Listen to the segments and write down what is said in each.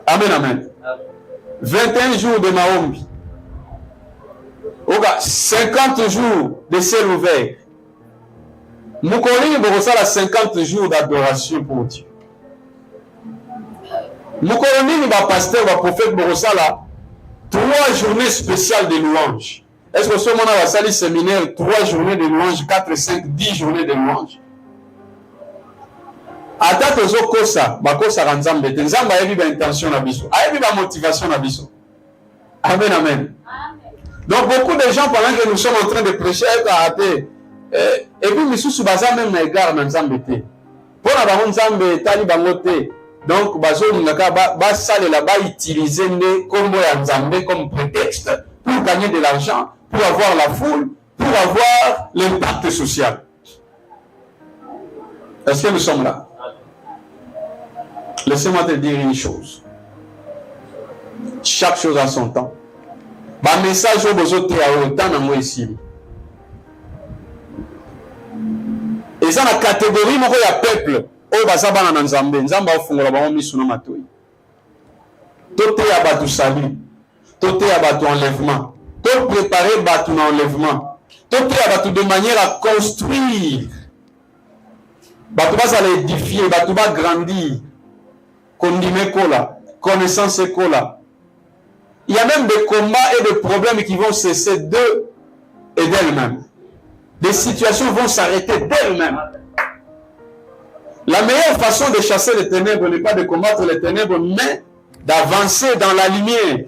Amen, amen. 21 jours de Naomi. 50 jours de ciel ouvert. Moukolini Borosala 50 jours d'adoration pour Dieu. Moukolini ba pasteur, ba prophète Borosala 3 journées spéciales de louange. Est-ce que ce moment va salir séminaire 3 journées de louange, 4, 5, 10 journées de louange? Ata tozo kosa, ba kosa ranzambe, nzambe ayebi ba intention na biso, ayebi ba motivation na biso. Amen, amen. Donc beaucoup de gens pendant que nous sommes en train de prêcher et puis misusu baza même na égard na nzambe te. Pona ba nzambe tali bango te. Donc bazo ngaka ba salela ba utiliser ne kombo ya nzambe comme prétexte pour gagner de l'argent, pour avoir la foule, pour avoir l'impact social. Est-ce que nous sommes là? Laissez-moi te dire une chose. Chaque chose a son temps. Ba message au besoin te a autant na moi ici. Et ça la catégorie moko ya peuple o baza bana na nzambe, nzambe afungola bango misu na matoi. Tote ya batu salut, tote ya batu enlèvement, to préparer batu na enlèvement, tote ya batu de manière à construire. Batu baza la édifier, batu ba grandir. Kondime kola, connaissance kola. Il y a même des combats et des problèmes qui vont cesser d'eux et d'elles-mêmes. Des situations vont s'arrêter d'elles-mêmes. La meilleure façon de chasser les ténèbres n'est pas de combattre les ténèbres, mais d'avancer dans la lumière.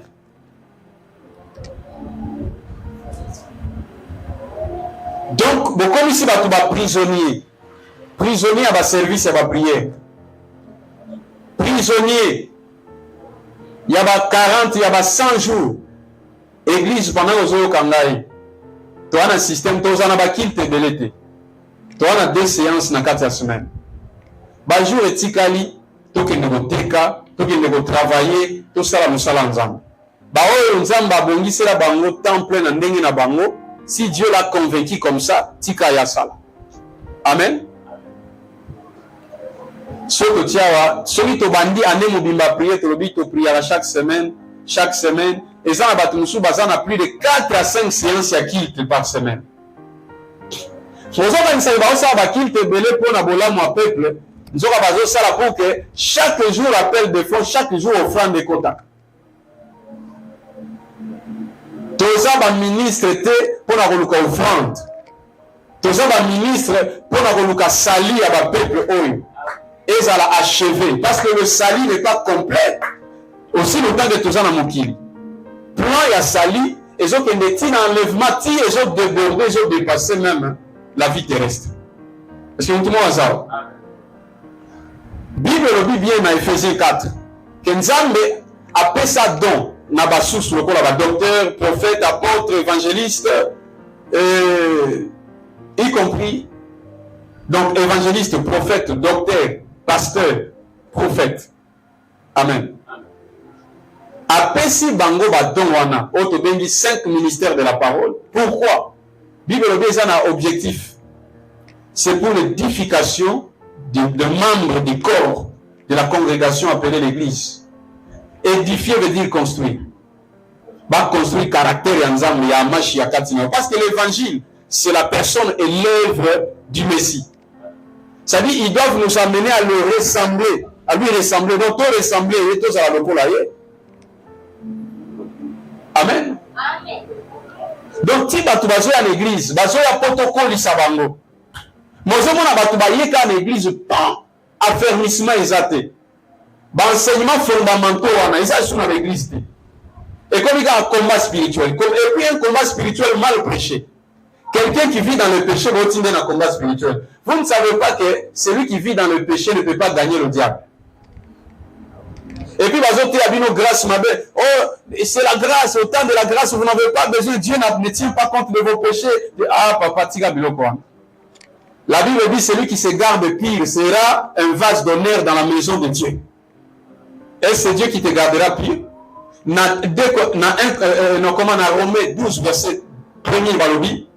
Donc, comme ici, tu vas prisonnier. Prisonnier à ma service et à ma prière. Prisonnier. Il y a 40, il y a 100 jours. Église pendant les jours kangai. Tu as un système, tu as un kilte de l'été. Tu as 2 séances dans 4 semaines. Ba jour etikali, tu as travailler, tout ça la musala nzambe. Ba oyo nzambe abongisela bango temple na ndenge na bango, si Dieu l'a convaincu comme ça, tika ya sala. Amen. Soto tiawa, celui to bandi ane mobimba prier, to lobi to prier chaque semaine, et ça na batu musu bazana plus de 4 à 5 séances ya kilte par semaine. Ozoba nsa ba osa ba kilte belé pour na bolamu a peuple. Nous avons basé ça pour que chaque jour appel de fonds, chaque jour offrande de quota. Tous les ministres étaient pour la offrande. Tous les ministres pour la sali à la peuple. Et ça l'a achevé. Parce que le sali n'est pas complet. Aussi longtemps que tous les gens Plan il y a sali, et ont été dans l'enlèvement, ils ont débordé, ils ont dépassé même la vie terrestre. Est-ce que tout le monde a ça? Bible le dit bien dans Ephésiens 4 que Nzambe appelle ça don na basusu lokola ba docteur, prophète, apôtre, évangéliste y compris donc évangéliste, prophète, docteur, pasteur, prophète. Amen. Apesi bango ba don wana auto bengi 5 ministères de la parole. Pourquoi? Bible le dit ça na objectif. C'est pour l'édification de membres du corps de la congrégation appelée l'église. Édifier veut dire construire. Bah, construire caractère et ensemble, il y a Machi, il y a Katina. Parce que l'évangile, c'est la personne et l'œuvre du Messie. Ça dit, ils doivent nous amener à le ressembler, à lui ressembler. Donc, tout ressembler, et tout ça va le Amen. Amen. Donc, si tu vas à l'église, tu vas à protocole, il s'abango. Mozomona batu bayeka na église pas affermissement exaté. Ba enseignement fondamentaux wana isa sous na l'église. Et comme il y a un combat spirituel, et puis un combat spirituel mal prêché. Quelqu'un qui vit dans le péché va obtenir un combat spirituel. Vous ne savez pas que celui qui vit dans le péché ne peut pas gagner le diable. Et puis bazote abino grâce ma belle. Oh, c'est la grâce, au temps de la grâce vous n'avez pas besoin, Dieu ne tient pas compte de vos péchés. Ah papa tika biloko. La Bible dit celui qui se garde pire sera un vase d'honneur dans la maison de Dieu. Est-ce Dieu qui te gardera pire? Comment dans Romains 12, verset 1er Balobi,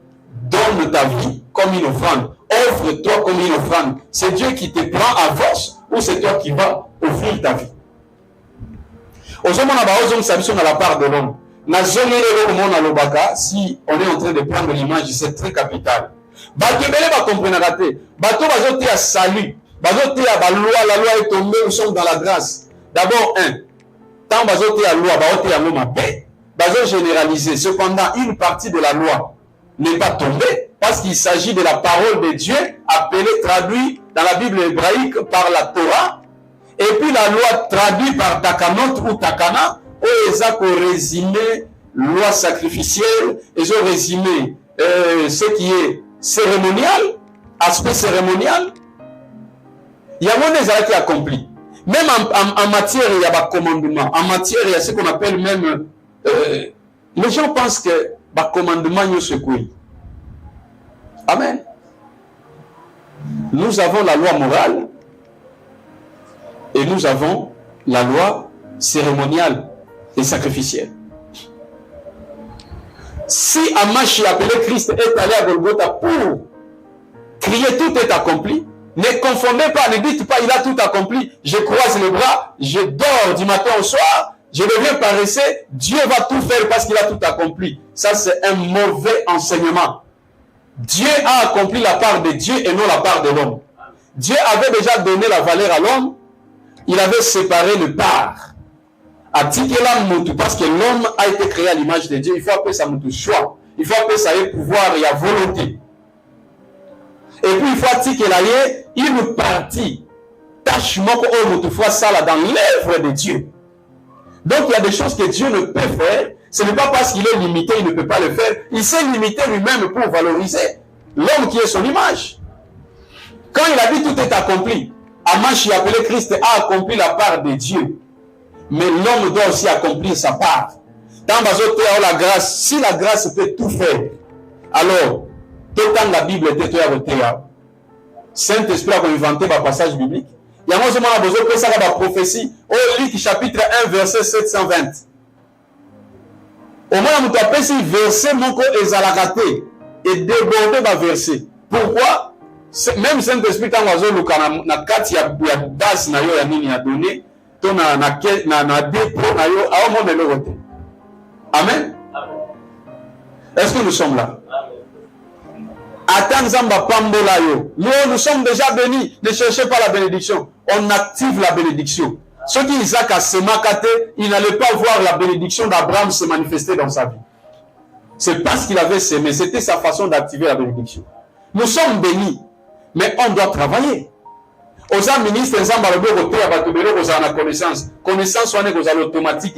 donne ta vie comme une offrande. Offre-toi comme une offrande. C'est Dieu qui te prend à force ou c'est toi qui vas offrir ta vie? ozomona baozongisa biso na la part de l'homme. Nazongeli eloko na lobaka, si on est en train de prendre l'image, c'est très capital. Bato ebele bakomprenaka te. Bato bazoteya salut, bazoteya baloi, la loi est tombée, nous sommes dans la grâce. D'abord, tant bazoteya loi, bazoteya yango mabe, bazo généraliser. Cependant, une partie de la loi n'est pas tombée parce qu'il s'agit de la parole de Dieu appelée, traduite dans la Bible hébraïque par la Torah, et puis la loi traduite par Takanot ou Takana, où ils ont résumé loi sacrificielle, ils ont résumé ce qui est cérémonial, aspect cérémonial. Il y a un des qui accompli. Même en matière, il y a des commandements. En matière, il y a ce qu'on appelle même... les gens pensent que les commandements sont secoués. Amen. Nous avons la loi morale et nous avons la loi cérémoniale et sacrificielle. Si Amashi appelé Christ est allé à Golgotha pour crier tout est accompli, ne confondez pas, ne dites pas il a tout accompli, je croise les bras, je dors du matin au soir, je deviens paresseux, Dieu va tout faire parce qu'il a tout accompli. Ça c'est un mauvais enseignement. Dieu a accompli la part de Dieu et non la part de l'homme. Dieu avait déjà donné la valeur à l'homme, il avait séparé le part. Parce que l'homme a été créé à l'image de Dieu, il faut appeler ça un choix, il faut appeler ça un pouvoir et à volonté. Et puis il faut dire qu'il y a une partie, tâche ça dans l'œuvre de Dieu. Donc il y a des choses que Dieu ne peut faire, ce n'est pas parce qu'il est limité, il ne peut pas le faire, il s'est limité lui-même pour valoriser l'homme qui est son image. Quand il a dit tout est accompli, Amashi appelé Christ a accompli la part de Dieu. Mais l'homme doit aussi accomplir sa part. Tant que la grâce, si la grâce peut tout faire, alors, tout temps la Bible était Saint-Esprit a inventé un passage biblique. Il y a un besoin de ça la prophétie. Au Luc chapitre 1, verset 720. Au moins, on a appelé ce verset, mon corps est à la raté et débordé par verset. Pourquoi? Même Saint-Esprit, quand on a quatre, il y a base, il y a donné. Amen. Est-ce que nous sommes là? Nous sommes déjà bénis. Ne cherchez pas la bénédiction. On active la bénédiction. Ceux qui Isaac a semé, il n'allait pas voir la bénédiction d'Abraham se manifester dans sa vie. C'est parce qu'il avait semé. C'était sa façon d'activer la bénédiction. Nous sommes bénis, mais on doit travailler. Aux ministres, connaissance. Connaissance, automatique.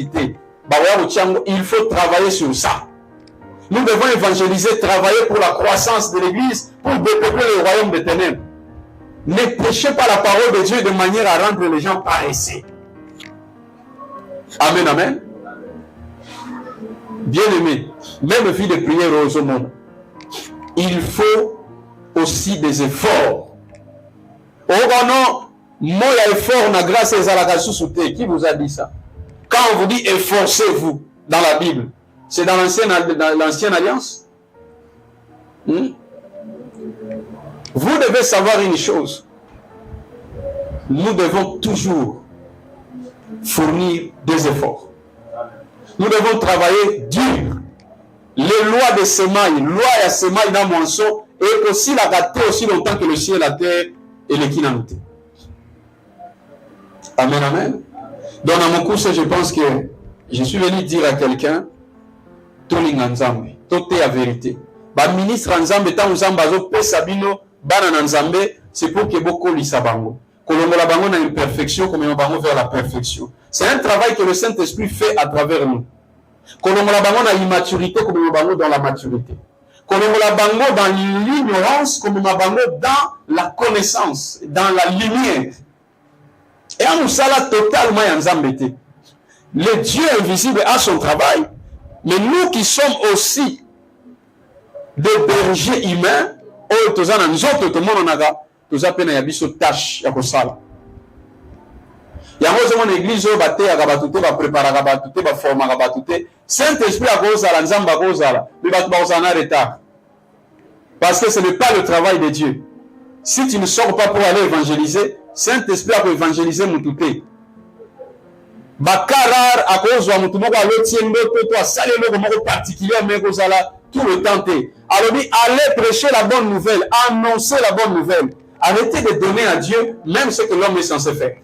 Il faut travailler sur ça. Nous devons évangéliser, travailler pour la croissance de l'Église, pour développer le royaume des ténèbres. Ne prêchez pas la parole de Dieu de manière à rendre les gens paresseux. Amen, amen. Bien-aimés, même vie de prière aux monde, il faut aussi des efforts. Oh non, moi effort na grâce et à la sous-souté. Qui vous a dit ça? Quand on vous dit efforcez-vous dans la Bible, c'est dans l'ancienne alliance. Vous devez savoir une chose. Nous devons toujours fournir des efforts. Nous devons travailler dur. Les lois de semailles, loi et semailles dans moisson, et aussi la gâter aussi longtemps que le ciel, la terre et l'équinalité. Amen, amen. Donc dans mon cours, je pense que je suis venu dire à quelqu'un, Toling Nzambe, tout est la vérité. Ba ministre Nzambe, tant Nzambe azo pesa bino, bana Nzambe, c'est pour que beaucoup lisa bango. Kolongo la bango na imperfection, comme on bango vers la perfection. C'est un travail que le Saint-Esprit fait à travers nous. Kolongo la bango na immaturité, comme on bango dans la maturité. Kolongo la bango dans l'ignorance, comme on bango dans la connaissance, dans la lumière. Et en nous ça là totalement Nzambete. Le Dieu invisible a son travail, mais nous qui sommes aussi des bergers humains, nous autres, tout le monde nous a peine à biso tâche ya kosala. Yango zemo na église o bate ya kabatute ba préparer kabatute ba former kabatute. Saint-Esprit a kozala nzamba kozala, mais batu ba kozala en retard. Parce que ce n'est pas le travail de Dieu. Si tu ne sors pas pour aller évangéliser, Saint-Esprit a évangéliser mon touté. Bakarar à cause de mutu moko alotie ndoto to asali eloko moko particulier mais kozala tout le temps te. Alors dit allez prêcher la bonne nouvelle, annoncer la bonne nouvelle. Arrêtez de donner à Dieu même ce que l'homme est censé faire.